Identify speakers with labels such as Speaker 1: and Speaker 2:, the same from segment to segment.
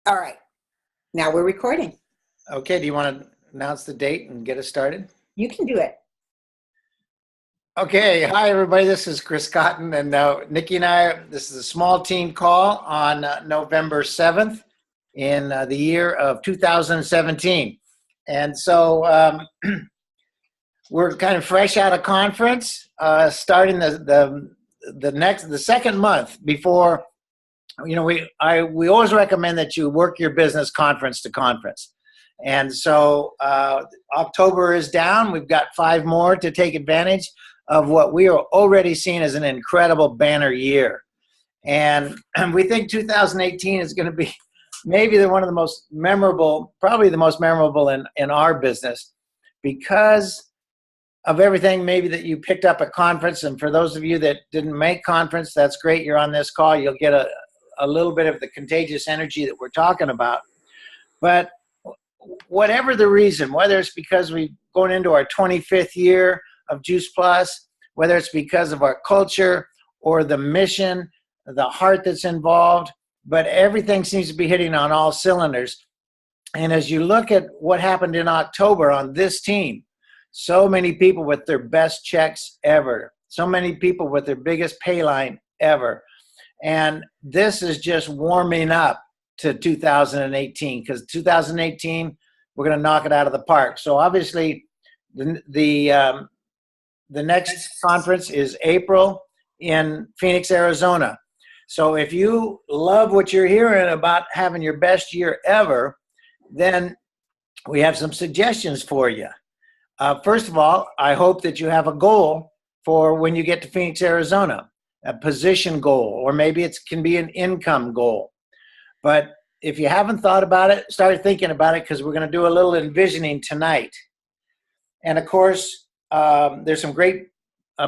Speaker 1: All right. Now we're recording.
Speaker 2: Okay, do you want to announce the date and get us started?
Speaker 1: You can do it.
Speaker 2: Okay, hi everybody, this is Chris Cotton and Nikki and I, this is a small team call on November 7th in the year of 2017. And so we're kind of fresh out of conference, starting the second month before, we always recommend that you work your business conference to conference. And so October is down. We've got 5 more to take advantage of what we are already seeing as an incredible banner year. And we think 2018 is going to be maybe one of the most memorable, probably the most memorable in our business because of everything maybe that you picked up at conference. And for those of you that didn't make conference, that's great. You're on this call. You'll get a little bit of the contagious energy that we're talking about. But whatever the reason, whether it's because we're going into our 25th year of Juice Plus, whether it's because of our culture or the mission, the heart that's involved, but everything seems to be hitting on all cylinders. And as you look at what happened in October on this team, so many people with their best checks ever, so many people with their biggest pay line ever. And this is just warming up to 2018 because 2018, we're going to knock it out of the park. So obviously, the next conference is April in Phoenix, Arizona. So if you love what you're hearing about having your best year ever, then we have some suggestions for you. First of all, I hope that you have a goal for when you get to Phoenix, Arizona, a position goal, or maybe it can be an income goal. But if you haven't thought about it, start thinking about it because we're going to do a little envisioning tonight. And of course, there's some great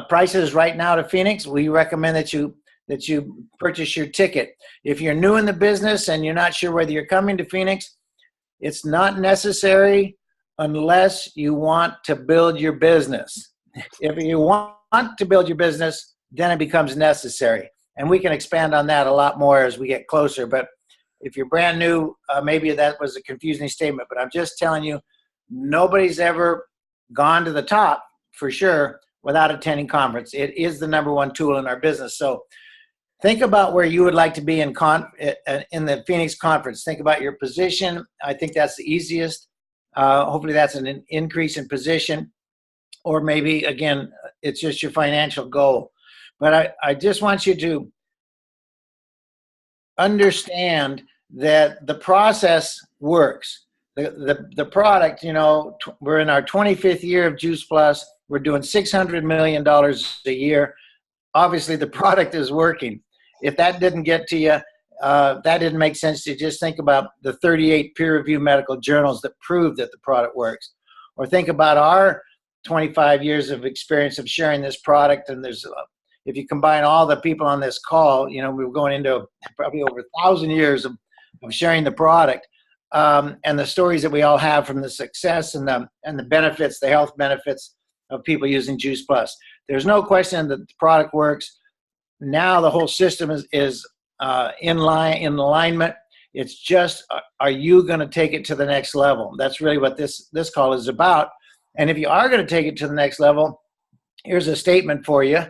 Speaker 2: prices right now to Phoenix. We recommend that you purchase your ticket. If you're new in the business and you're not sure whether you're coming to Phoenix, it's not necessary unless you want to build your business. If you want to build your business, then it becomes necessary. And we can expand on that a lot more as we get closer. But if you're brand new, maybe that was a confusing statement, but I'm just telling you, nobody's ever gone to the top for sure without attending conference. It is the number one tool in our business. So think about where you would like to be in the Phoenix conference. Think about your position. I think that's the easiest. Hopefully that's an increase in position, or maybe, again, it's just your financial goal. But I just want you to understand that the process works. The product, we're in our 25th year of Juice Plus. We're doing $600 million a year. Obviously, the product is working. If that didn't get to you, that didn't make sense to you, just think about the 38 peer-reviewed medical journals that prove that the product works. Or think about our 25 years of experience of sharing this product. And if you combine all the people on this call, we're going into probably over 1,000 years of sharing the product, and the stories that we all have from the success and the benefits, the health benefits of people using Juice Plus. There's no question that the product works. Now the whole system is in alignment. It's just, are you going to take it to the next level? That's really what this call is about. And if you are going to take it to the next level, here's a statement for you.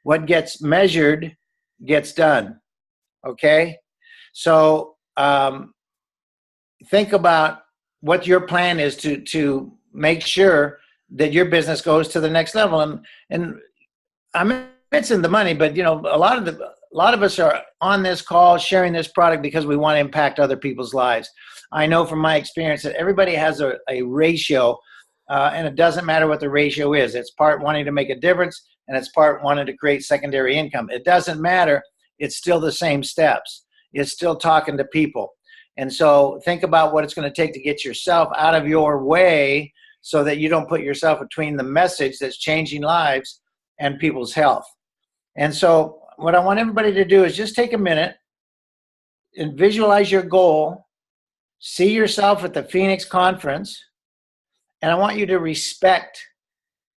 Speaker 2: What gets measured gets done. Okay? So think about what your plan is to make sure that your business goes to the next level. And I mentioned the money, but a lot of us are on this call sharing this product because we want to impact other people's lives. I know from my experience that everybody has a ratio, and it doesn't matter what the ratio is. It's part wanting to make a difference, and it's part wanting to create secondary income. It doesn't matter. It's still the same steps. It's still talking to people. And so think about what it's going to take to get yourself out of your way so that you don't put yourself between the message that's changing lives and people's health. And so what I want everybody to do is just take a minute and visualize your goal, see yourself at the Phoenix conference, and I want you to respect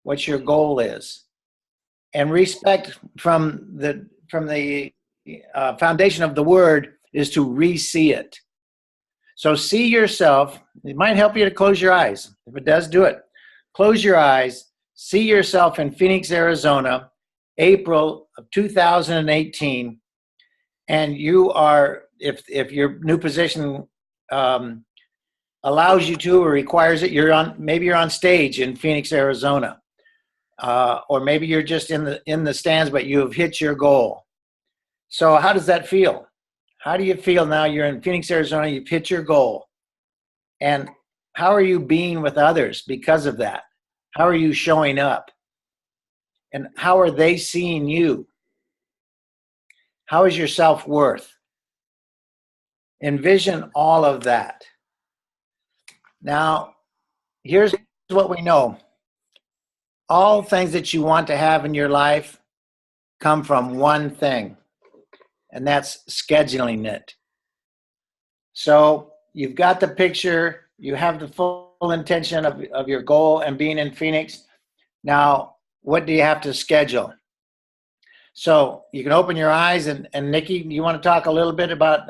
Speaker 2: what your goal is. And respect from the foundation of the word is to re-see it. So see yourself. It might help you to close your eyes. If it does, do it. Close your eyes. See yourself in Phoenix, Arizona, April of 2018. And you are, if your new position allows you to or requires it, maybe you're on stage in Phoenix, Arizona. Or maybe you're just in the stands, but you have hit your goal. So how does that feel? How do you feel now you're in Phoenix, Arizona, you've hit your goal? And how are you being with others because of that? How are you showing up? And how are they seeing you? How is your self-worth? Envision all of that. Now, here's what we know. All things that you want to have in your life come from one thing, and that's scheduling it. So you've got the picture, you have the full intention of your goal and being in Phoenix. Now, what do you have to schedule? So you can open your eyes, and Nikki, you want to talk a little bit about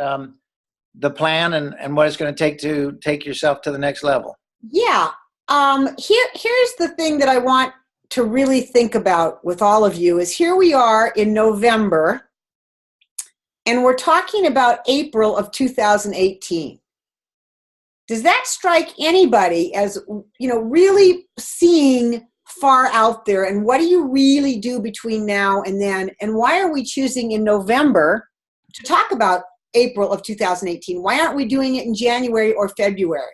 Speaker 2: the plan and what it's going to take yourself to the next level?
Speaker 1: Yeah. Here's the thing that I want to really think about with all of you is here we are in November, and we're talking about April of 2018. Does that strike anybody as, really seeing far out there, and what do you really do between now and then? And why are we choosing in November to talk about April of 2018? Why aren't we doing it in January or February?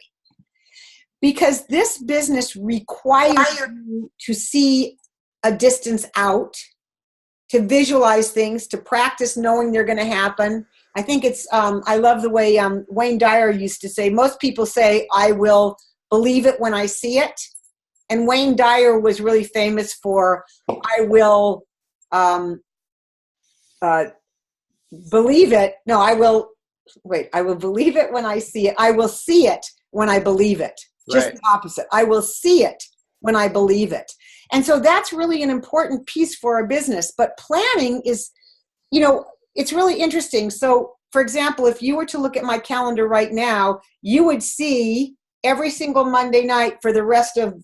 Speaker 1: Because this business requires you to see a distance out, to visualize things, to practice knowing they're going to happen. I think it's, I love the way Wayne Dyer used to say, most people say, I will believe it when I see it. And Wayne Dyer was really famous for, I will believe it. No, I will believe it when I see it. I will see it when I believe it. Just
Speaker 2: Right.
Speaker 1: The opposite. I will see it when I believe it. And so that's really an important piece for our business. But planning is, it's really interesting. So, for example, if you were to look at my calendar right now, you would see every single Monday night for the rest of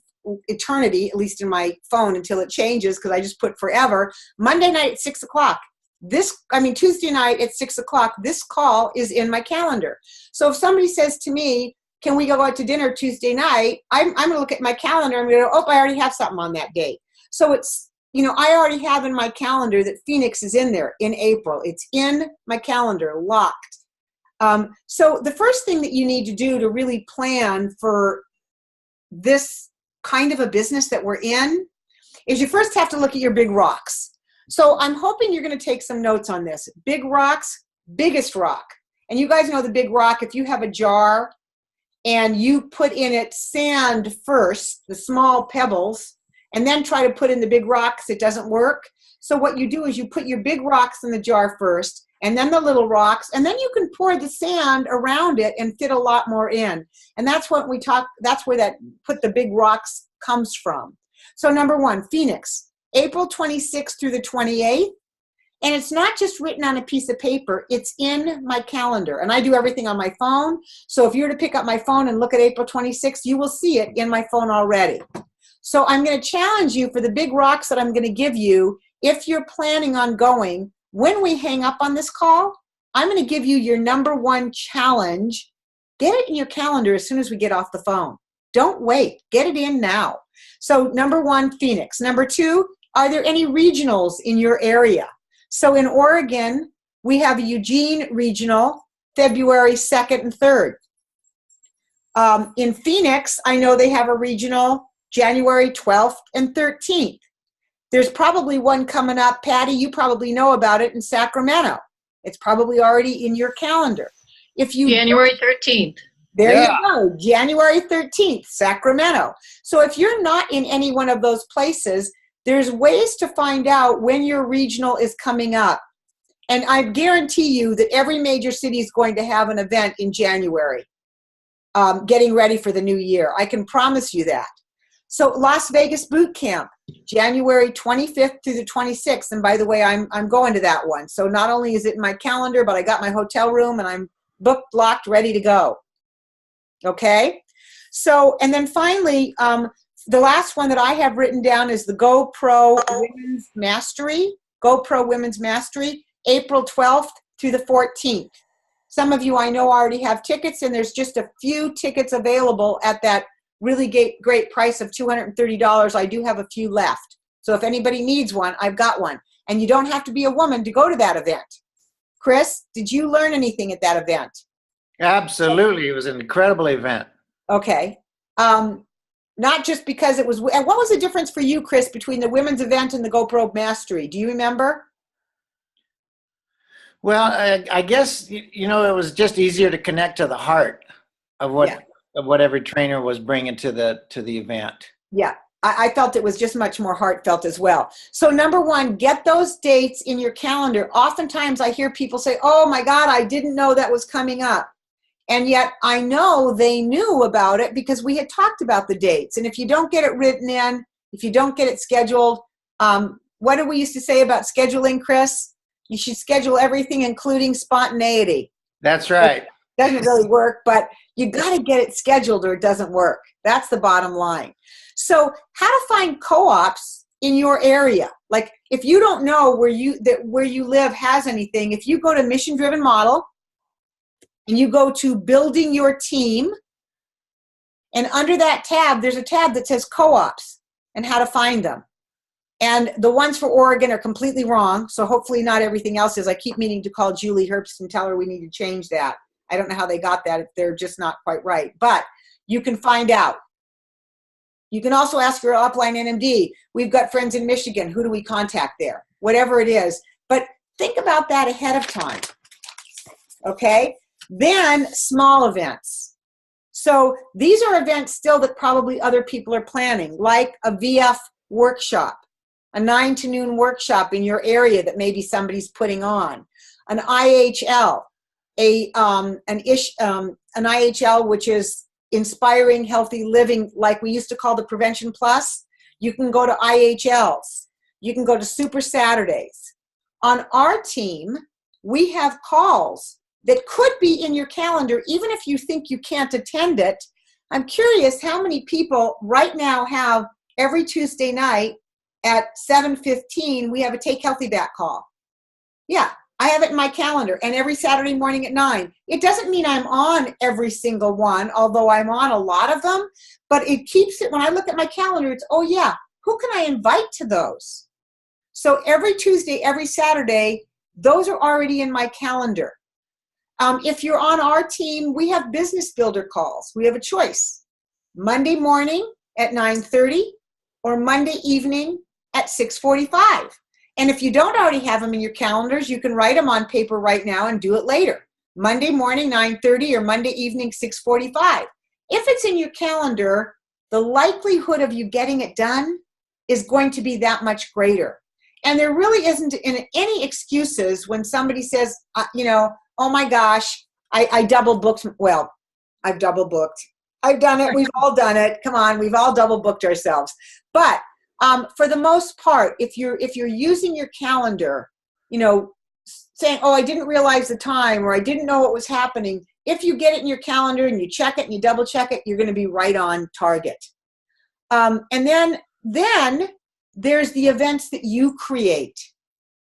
Speaker 1: eternity, at least in my phone until it changes, because I just put forever, Monday night at 6 o'clock. Tuesday night at 6 o'clock, this call is in my calendar. So if somebody says to me, can we go out to dinner Tuesday night? I'm going to look at my calendar. I'm going to go, I already have something on that date. So it's, I already have in my calendar that Phoenix is in there in April. It's in my calendar, locked. So the first thing that you need to do to really plan for this kind of a business that we're in is you first have to look at your big rocks. So I'm hoping you're going to take some notes on this. Big rocks, biggest rock. And you guys know the big rock, if you have a jar and you put in it sand first, the small pebbles, and then try to put in the big rocks, it doesn't work. So what you do is you put your big rocks in the jar first, and then the little rocks, and then you can pour the sand around it and fit a lot more in. And that's what that's where that put the big rocks comes from. So number one, Phoenix, April 26th through the 28th. And it's not just written on a piece of paper, it's in my calendar. And I do everything on my phone. So if you were to pick up my phone and look at April 26th, you will see it in my phone already. So I'm going to challenge you for the big rocks that I'm going to give you. If you're planning on going, when we hang up on this call, I'm going to give you your number one challenge. Get it in your calendar as soon as we get off the phone. Don't wait. Get it in now. So number one, Phoenix. Number two, are there any regionals in your area? So in Oregon, we have a Eugene Regional, February 2nd and 3rd. In Phoenix, I know they have a regional January 12th and 13th. There's probably one coming up, Patty, you probably know about it, in Sacramento. It's probably already in your calendar.
Speaker 3: January 13th.
Speaker 1: There you go, January 13th, Sacramento. So if you're not in any one of those places, there's ways to find out when your regional is coming up. And I guarantee you that every major city is going to have an event in January, getting ready for the new year. I can promise you that. So Las Vegas Boot Camp, January 25th through the 26th. And by the way, I'm going to that one. So not only is it in my calendar, but I got my hotel room and I'm booked, locked, ready to go. Okay? So, and then finally, the last one that I have written down is the GoPro Women's Mastery. GoPro Women's Mastery, April 12th through the 14th. Some of you I know already have tickets, and there's just a few tickets available at that really great price of $230. I do have a few left. So if anybody needs one, I've got one. And you don't have to be a woman to go to that event. Chris, did you learn anything at that event?
Speaker 2: Absolutely. It was an incredible event.
Speaker 1: Okay. Not just because it was, and what was the difference for you, Chris, between the women's event and the GoPro Mastery? Do you remember?
Speaker 2: Well, I guess, it was just easier to connect to the heart of what every trainer was bringing to the event.
Speaker 1: Yeah, I felt it was just much more heartfelt as well. So number one, get those dates in your calendar. Oftentimes I hear people say, oh my God, I didn't know that was coming up. And yet I know they knew about it because we had talked about the dates. And if you don't get it written in, if you don't get it scheduled, what did we used to say about scheduling, Chris? You should schedule everything, including spontaneity.
Speaker 2: That's right.
Speaker 1: It doesn't really work, but you got to get it scheduled or it doesn't work. That's the bottom line. So how to find co-ops in your area. Like if you don't know where you live has anything, if you go to Mission Driven Model and you go to Building Your Team, and under that tab, there's a tab that says co-ops and how to find them. And the ones for Oregon are completely wrong, so hopefully not everything else is. I keep meaning to call Julie Herbst and tell her we need to change that. I don't know how they got that if they're just not quite right. But you can find out. You can also ask your upline NMD. We've got friends in Michigan. Who do we contact there? Whatever it is. But think about that ahead of time. Okay? Then small events. So these are events still that probably other people are planning, like a VF workshop, a 9 to noon workshop in your area that maybe somebody's putting on, an IHL, an IHL, which is Inspiring Healthy Living, like we used to call the Prevention Plus. You can go to IHLs. You can go to Super Saturdays. On our team, we have calls that could be in your calendar, even if you think you can't attend it. I'm curious how many people right now have every Tuesday night at 7:15, we have a Take Healthy Back call. Yeah, I have it in my calendar, and every Saturday morning at 9. It doesn't mean I'm on every single one, although I'm on a lot of them, but it keeps it, when I look at my calendar, it's, oh yeah, who can I invite to those? So every Tuesday, every Saturday, those are already in my calendar. If you're on our team, we have business builder calls. We have a choice. Monday morning at 9:30 or Monday evening at 6:45. And if you don't already have them in your calendars, you can write them on paper right now and do it later. Monday morning, 9:30 or Monday evening, 6:45. If it's in your calendar, the likelihood of you getting it done is going to be that much greater. And there really isn't any excuses when somebody says, oh my gosh, I double booked. Well, I've double booked. I've done it. We've all done it. Come on, we've all double booked ourselves. But for the most part, if you're using your calendar, saying, oh, I didn't realize the time, or I didn't know what was happening, if you get it in your calendar and you check it and you double check it, you're going to be right on target. And then there's the events that you create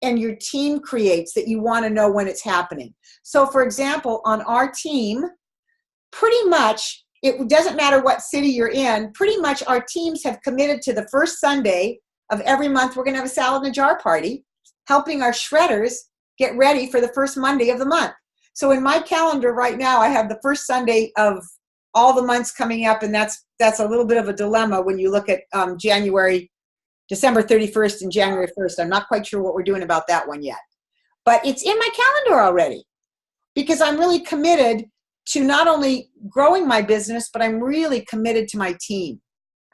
Speaker 1: and your team creates that you want to know when it's happening. So for example, on our team, pretty much, it doesn't matter what city you're in, pretty much our teams have committed to the first Sunday of every month, we're going to have a salad in a jar party, helping our shredders get ready for the first Monday of the month. So in my calendar right now, I have the first Sunday of all the months coming up, and that's a little bit of a dilemma when you look at December 31st and January 1st. I'm not quite sure what we're doing about that one yet. But it's in my calendar already because I'm really committed to not only growing my business, but I'm really committed to my team.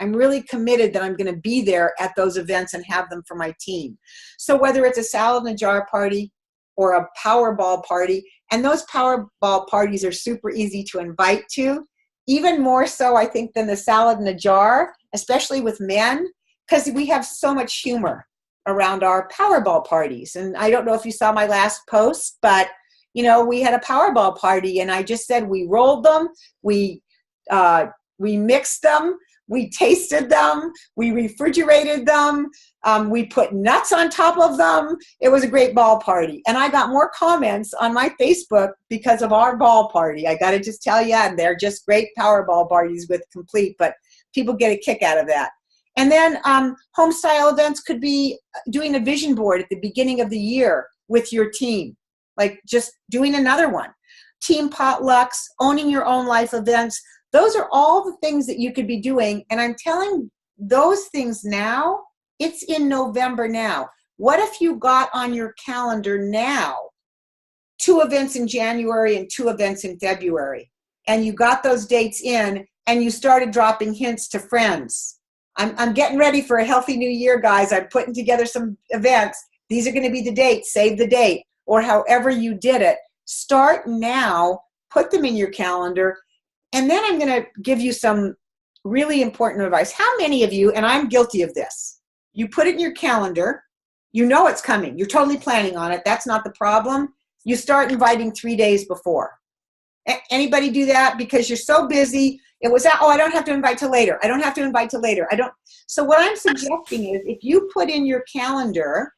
Speaker 1: I'm really committed that I'm going to be there at those events and have them for my team. So whether it's a salad in a jar party or a Powerball party, and those Powerball parties are super easy to invite to, even more so, I think, than the salad in a jar, especially with men, because we have so much humor around our Powerball parties. And I don't know if you saw my last post, but we had a Powerball party, and I just said we rolled them. We we mixed them, we tasted them, we refrigerated them, we put nuts on top of them. It was a great ball party. And I got more comments on my Facebook because of our ball party. I got to just tell you, and they're just great Powerball parties with Complete, but people get a kick out of that. And then home style events could be doing a vision board at the beginning of the year with your team, like just doing another one. Team potlucks, owning your own life events. Those are all the things that you could be doing. And I'm telling those things now, it's in November now. What if you got on your calendar now 2 events in January and 2 events in February, and you got those dates in and you started dropping hints to friends? I'm getting ready for a healthy new year, guys. I'm putting together some events. These are going to be the dates. Save the date, or however you did it. Start now, put them in your calendar, and then I'm going to give you some really important advice. How many of you, and I'm guilty of this, you put it in your calendar, you know it's coming, you're totally planning on it, that's not the problem, you start inviting 3 days before. Anybody do that? Because you're so busy, it was, I don't have to invite till later, I don't have to invite till later, So what I'm suggesting is, if you put in your calendar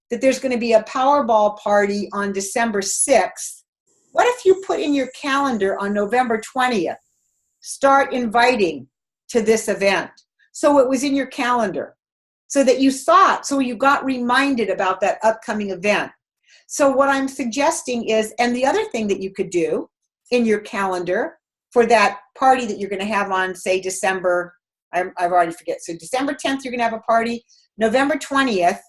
Speaker 1: that there's going to be a Powerball party on December 6th, what if you put in your calendar on November 20th, start inviting to this event? So it was in your calendar, so that you saw it, so you got reminded about that upcoming event. So what I'm suggesting is, and the other thing that you could do in your calendar for that party that you're going to have on, say, December, I've already forget, so December 10th, you're going to have a party. November 20th,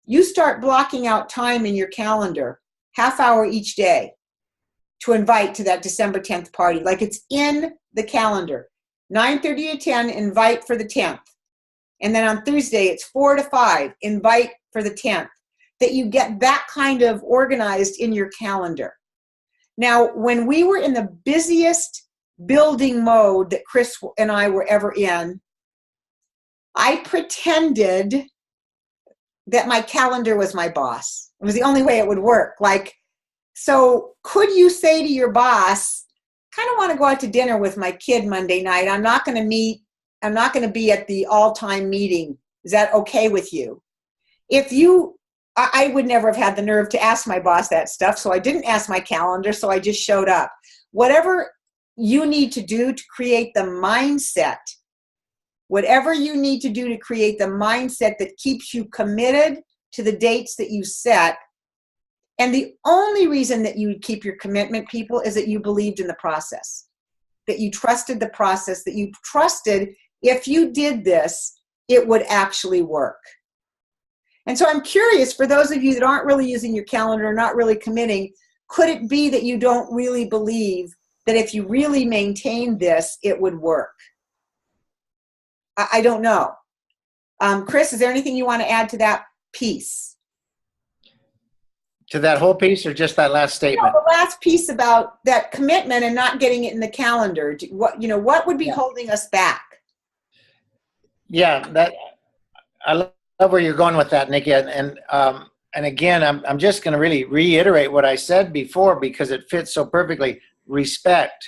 Speaker 1: you start blocking out time in your calendar, half hour each day, to invite to that December 10th party. Like, it's in the calendar. 9:30 to 10, invite for the 10th. And then on Thursday, it's 4 to 5, invite for the 10th. That you get that kind of organized in your calendar. Now, when we were in the busiest building mode that Chris and I were ever in, I pretended that my calendar was my boss. It was the only way it would work. Like, so could you say to your boss, kind of want to go out to dinner with my kid Monday night. I'm not going to be at the all-time meeting. Is that okay with you? I would never have had the nerve to ask my boss that stuff, so I didn't ask my calendar, so I just showed up. Whatever you need to do to create the mindset, that keeps you committed to the dates that you set. And the only reason that you would keep your commitment, people, is that you believed in the process, that you trusted the process, that you trusted if you did this, it would actually work. And so I'm curious, for those of you that aren't really using your calendar, not really committing, could it be that you don't really believe that if you really maintain this, it would work? I don't know. Chris, is there anything you want to add to that piece?
Speaker 2: To that whole piece, or just that last statement?
Speaker 1: The last piece about that commitment and not getting it in the calendar. What would be holding us back?
Speaker 2: Yeah, I love where you're going with that, Nikki. And again, I'm just going to really reiterate what I said before, because it fits so perfectly. Respect.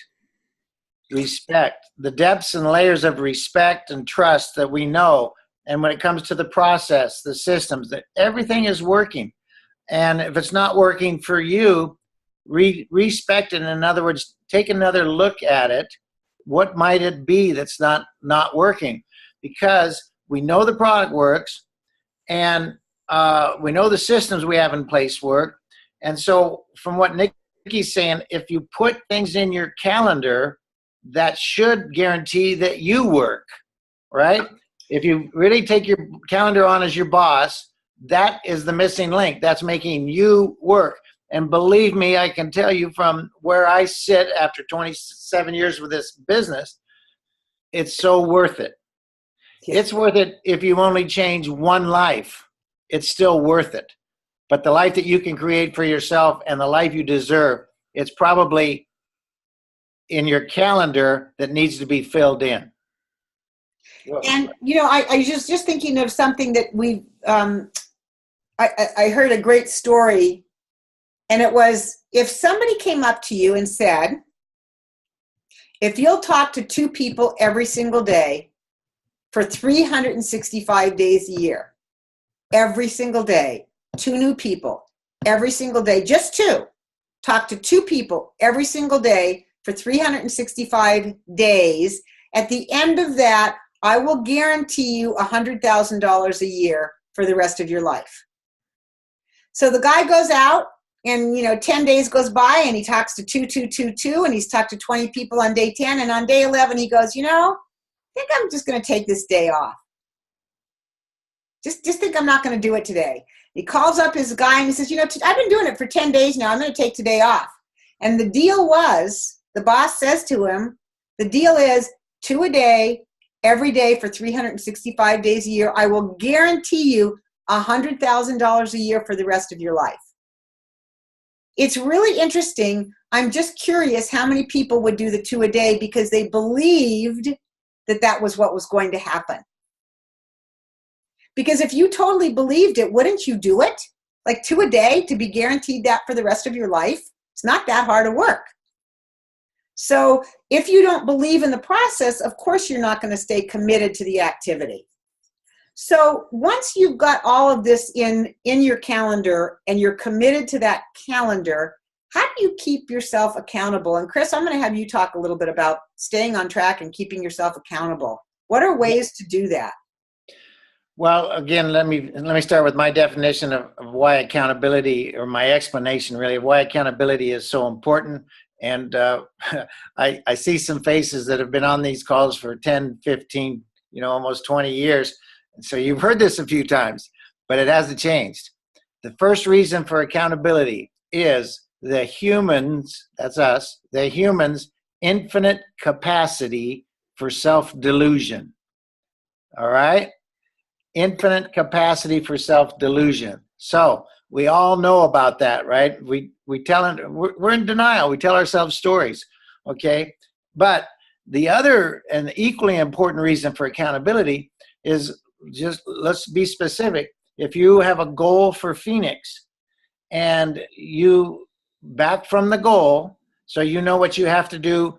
Speaker 2: The depths and layers of respect and trust that we know. And when it comes to the process, the systems, that everything is working. And if it's not working for you, respect it. In other words, take another look at it. What might it be that's not working? Because we know the product works, and we know the systems we have in place work. And so from what Nikki's saying, if you put things in your calendar, that should guarantee that you work, right? If you really take your calendar on as your boss, that is the missing link. That's making you work. And believe me, I can tell you from where I sit after 27 years with this business, it's so worth it. It's worth it if you only change one life. It's still worth it. But the life that you can create for yourself and the life you deserve, it's probably in your calendar that needs to be filled in.
Speaker 1: And, I was just thinking of something that I heard a great story, and it was, if somebody came up to you and said, If you'll talk to 2 people every single day for 365 days a year, every single day, 2 new people every single day, just 2. Talk to 2 people every single day for 365 days. At the end of that, I will guarantee you $100,000 a year for the rest of your life. So the guy goes out and, 10 days goes by and he talks to 2, and he's talked to 20 people on day 10. And on day 11, he goes, I think I'm just going to take this day off. Just think I'm not going to do it today. He calls up his guy and he says, I've been doing it for 10 days now. I'm going to take today off. And the deal was, the boss says to him, the deal is 2 a day, every day for 365 days a year. I will guarantee you $100,000 a year for the rest of your life. It's really interesting. I'm just curious how many people would do the 2 a day because they believed that that was what was going to happen. Because if you totally believed it, wouldn't you do it? Like 2 a day to be guaranteed that for the rest of your life? It's not that hard of work. So if you don't believe in the process, of course you're not going to stay committed to the activity. So once you've got all of this in your calendar and you're committed to that calendar, how do you keep yourself accountable? And Chris, I'm going to have you talk a little bit about staying on track and keeping yourself accountable. What are ways to do that?
Speaker 2: Well, again, let me start with my definition of why accountability, or my explanation really of why accountability is so important. And I see some faces that have been on these calls for 10, 15, almost 20 years. And so you've heard this a few times, but it hasn't changed. The first reason for accountability is the humans, that's us, the humans' infinite capacity for self-delusion. All right? Infinite capacity for self-delusion. So we all know about that, right? We're in denial. We tell ourselves stories, okay? But the other and equally important reason for accountability is, just let's be specific. If you have a goal for Phoenix and you back from the goal, so you know what you have to do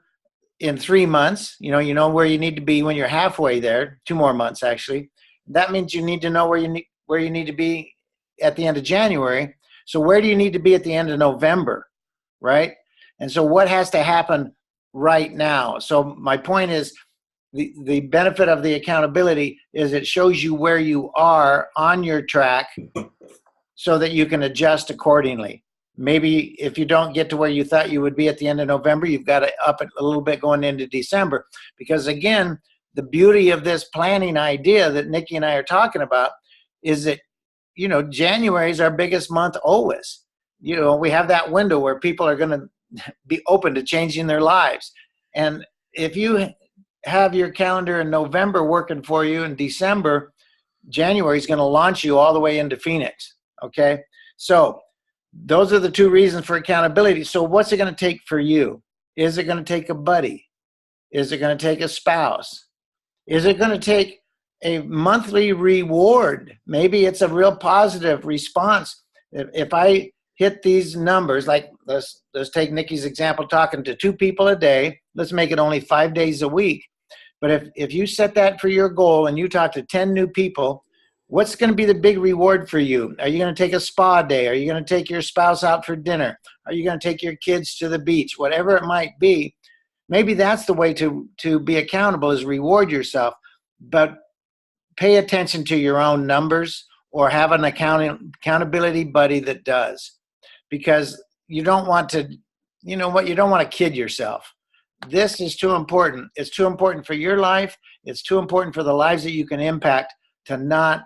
Speaker 2: in 3 months, you know where you need to be when you're halfway there, 2 more months actually. That means you need to know where you need to be at the end of January. So where do you need to be at the end of November, right? And so what has to happen right now? So my point is, the benefit of the accountability is it shows you where you are on your track so that you can adjust accordingly. Maybe if you don't get to where you thought you would be at the end of November, you've got to up it a little bit going into December. Because again, the beauty of this planning idea that Nikki and I are talking about is that, January is our biggest month always. We have that window where people are going to be open to changing their lives. And if you have your calendar in November working for you in December, January is going to launch you all the way into Phoenix. Okay. So those are the 2 reasons for accountability. So what's it going to take for you? Is it going to take a buddy? Is it going to take a spouse? Is it going to take a monthly reward? Maybe it's a real positive response. If I hit these numbers, like let's take Nikki's example, talking to 2 people a day, let's make it only 5 days a week. But if you set that for your goal and you talk to 10 new people, what's going to be the big reward for you? Are you going to take a spa day? Are you going to take your spouse out for dinner? Are you going to take your kids to the beach? Whatever it might be, maybe that's the way to be accountable, is reward yourself. But pay attention to your own numbers, or have an accountability buddy that does. Because you don't want to, you don't want to kid yourself. This is too important. It's too important for your life. It's too important for the lives that you can impact to not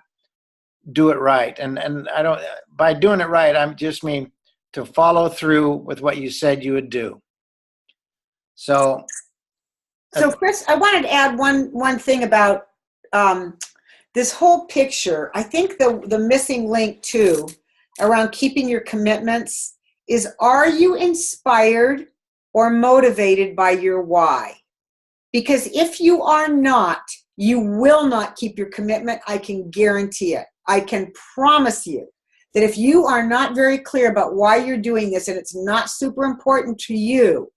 Speaker 2: do it right. And I don't, by doing it right, I just mean to follow through with what you said you would do. So
Speaker 1: Chris, I wanted to add one thing about this whole picture. I think the missing link too around keeping your commitments is, are you inspired or motivated by your why? Because if you are not, you will not keep your commitment. I can guarantee it. I can promise you that if you are not very clear about why you're doing this and it's not super important to you.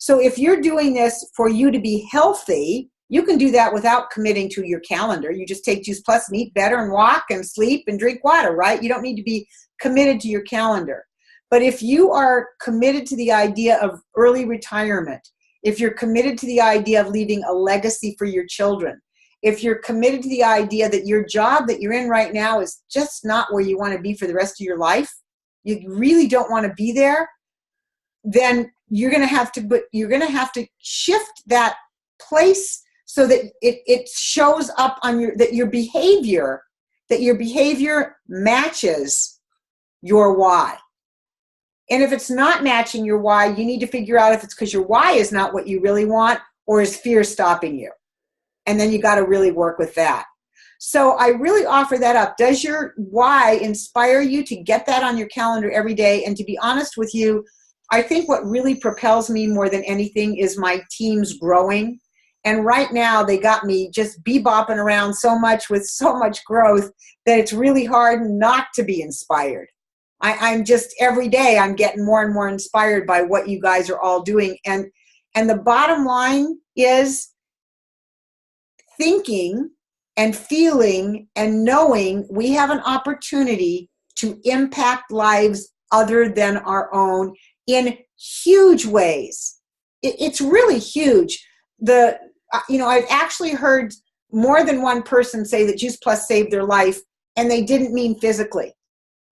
Speaker 1: So if you're doing this for you to be healthy, you can do that without committing to your calendar. You just take Juice Plus and eat better and walk and sleep and drink water, right? You don't need to be committed to your calendar. But if you are committed to the idea of early retirement, if you're committed to the idea of leaving a legacy for your children, if you're committed to the idea that your job that you're in right now is just not where you want to be for the rest of your life, you really don't want to be there, then you're going to have to shift that place so that it shows up on your behavior matches your why. And if it's not matching your why, you need to figure out if it's because your why is not what you really want, or is fear stopping you? And then you got to really work with that. So I really offer that up. Does your why inspire you to get that on your calendar every day? And to be honest with you, I think what really propels me more than anything is my team's growing. And right now they got me just bebopping around so much with so much growth that it's really hard not to be inspired. I'm just, every day I'm getting more and more inspired by what you guys are all doing. And the bottom line is thinking and feeling and knowing we have an opportunity to impact lives other than our own in huge ways. It's really huge. I've actually heard more than one person say that Juice Plus saved their life, and they didn't mean physically.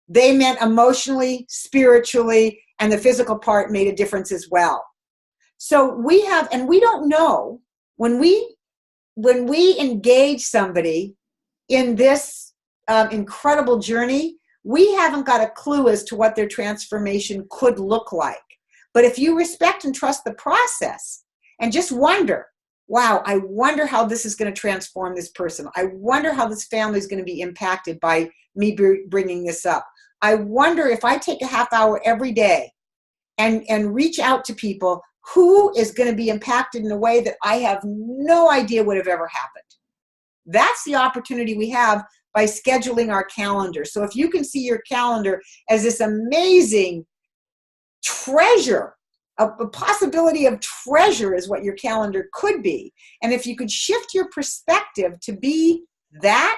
Speaker 1: They meant emotionally, spiritually, and the physical part made a difference as well. So we don't know when we engage somebody in this incredible journey, we haven't got a clue as to what their transformation could look like. But if you respect and trust the process and just wonder, wow, I wonder how this is going to transform this person. I wonder how this family is going to be impacted by me bringing this up. I wonder if I take a half hour every day and reach out to people, who is going to be impacted in a way that I have no idea would have ever happened. That's the opportunity we have by scheduling our calendar. So if you can see your calendar as this amazing treasure, a possibility of treasure is what your calendar could be. And if you could shift your perspective to be that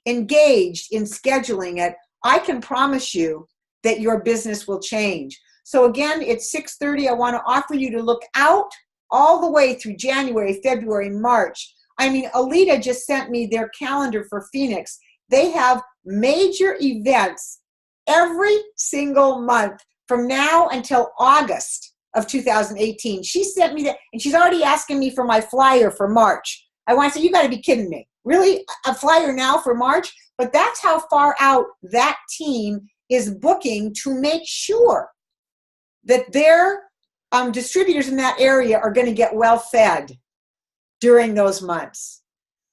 Speaker 1: engaged in scheduling it, I can promise you that your business will change. So again, it's 6:30. I want to offer you to look out all the way through January, February, March. I mean, Alita just sent me their calendar for Phoenix. They have major events every single month from now until August of 2018. She sent me that, and she's already asking me for my flyer for March. I want to say, you got to be kidding me. Really? A flyer now for March? But that's how far out that team is booking to make sure that their distributors in that area are going to get well fed during those months.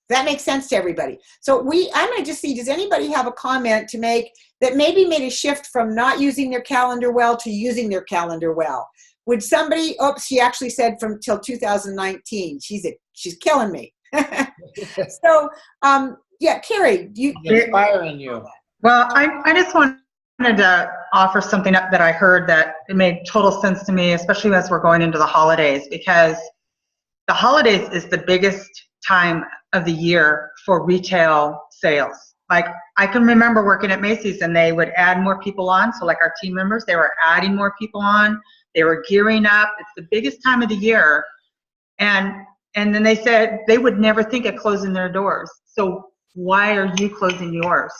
Speaker 1: That makes sense to everybody. So I'm going to just see, does anybody have a comment to make that maybe made a shift from not using their calendar well to using their calendar well? Would somebody, she actually said from till 2019. She's killing me. So, yeah, Carrie,
Speaker 2: inspiring you.
Speaker 4: Well, I just wanted to offer something up that I heard that it made total sense to me, especially as we're going into the holidays, because the holidays is the biggest time of the year for retail sales. Like, I can remember working at Macy's and they would add more people on. So like our team members, they were adding more people on. They were gearing up. It's the biggest time of the year. And then they said they would never think of closing their doors. So why are you closing yours?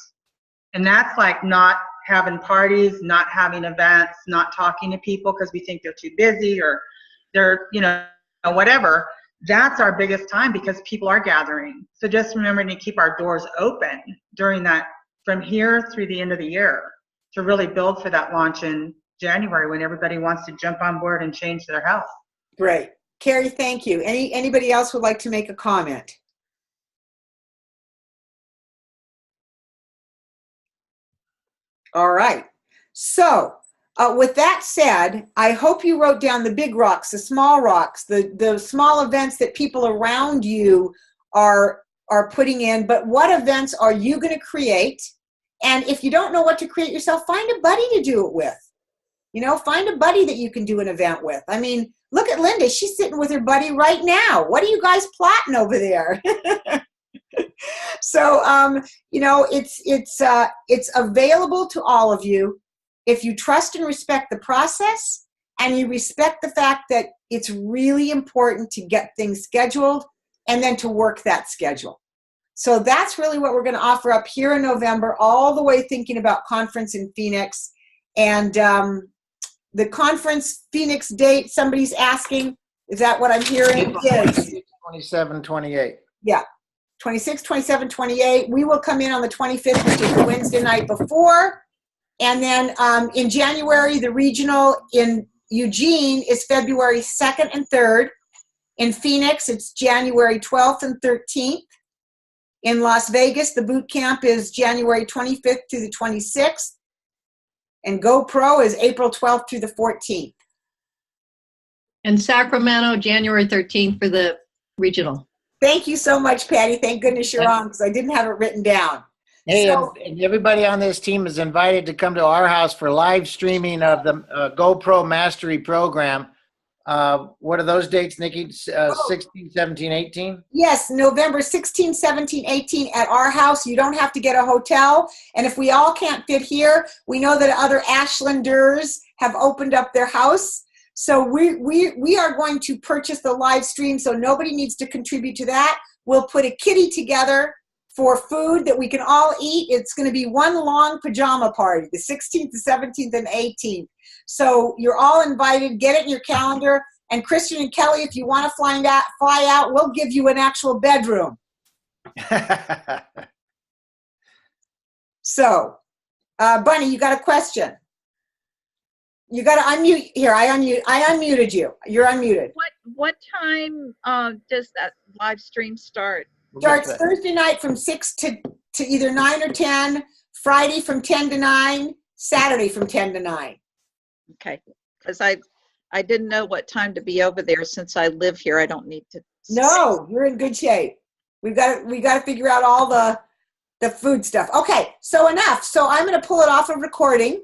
Speaker 4: And that's like not having parties, not having events, not talking to people because we think they're too busy or they're, whatever. That's our biggest time because people are gathering. So just remembering to keep our doors open during that, from here through the end of the year, to really build for that launch in January when everybody wants to jump on board and change their health.
Speaker 1: Great. Carrie, thank you. Anybody else would like to make a comment? All right. So with that said, I hope you wrote down the big rocks, the small events that people around you are putting in, but what events are you going to create? And if you don't know what to create yourself, find a buddy to do it with. Find a buddy that you can do an event with. I mean, Look at Linda. She's sitting with her buddy right now. What are you guys plotting over there? So, it's available to all of you if you trust and respect the process and you respect the fact that it's really important to get things scheduled and then to work that schedule. So that's really what we're going to offer up here in November, all the way thinking about conference in Phoenix. And the conference Phoenix date, somebody's asking, is that what I'm hearing? Is
Speaker 2: 27, 28.
Speaker 1: Yeah, 26, 27, 28. We will come in on the 25th, which is the Wednesday night before. And then in January, the regional in Eugene is February 2nd and 3rd. In Phoenix, it's January 12th and 13th. In Las Vegas, the boot camp is January 25th through the 26th. And GoPro is April 12th through the 14th.
Speaker 3: And Sacramento, January 13th for the regional.
Speaker 1: Thank you so much, Patty. Thank goodness you're on, because I didn't have it written down.
Speaker 2: Hey, and everybody on this team is invited to come to our house for live streaming of the GoPro Mastery Program. What are those dates, Nikki? 16, 17, 18?
Speaker 1: Yes, November 16, 17, 18 at our house. You don't have to get a hotel. And if we all can't fit here, we know that other Ashlanders have opened up their house. So we are going to purchase the live stream, so nobody needs to contribute to that. We'll put a kitty together for food that we can all eat. It's going to be one long pajama party, the 16th, the 17th, and 18th. So you're all invited. Get it in your calendar. And Christian and Kelly, if you want to fly out, we'll give you an actual bedroom. So, Bunny, you got a question? You got to unmute. Here, I unmuted you. You're unmuted.
Speaker 5: What time does that live stream start?
Speaker 1: Starts Thursday night from 6 to either 9 or 10, Friday from 10 to 9, Saturday from 10 to 9.
Speaker 5: Okay, because I didn't know what time to be over there. Since I live here, I don't need to.
Speaker 1: No, you're in good shape. We got to figure out all the food stuff. Okay, so enough. So I'm going to pull it off of recording.